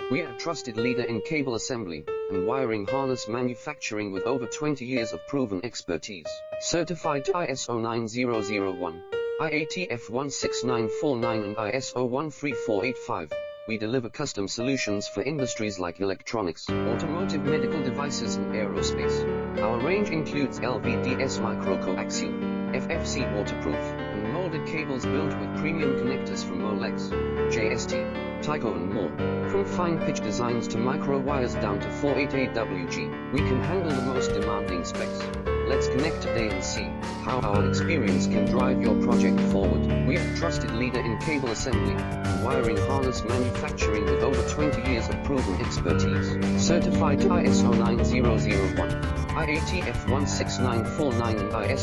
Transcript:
We are a trusted leader in cable assembly and wiring harness manufacturing with over 20 years of proven expertise. Certified ISO 9001, IATF 16949 and ISO 13485. We deliver custom solutions for industries like electronics, automotive, medical devices and aerospace. Our range includes LVDS microcoaxial, FFC waterproof, and molded cables built with premium connectors from Molex, JST, Tyco and more. From fine pitch designs to micro wires down to 488WG, we can handle the most demanding specs. Let's connect today and see how our experience can drive your project forward. We are a trusted leader in cable assembly and wiring harness manufacturing with over 20 years of proven expertise. Certified ISO 9001, IATF 16949 and ISO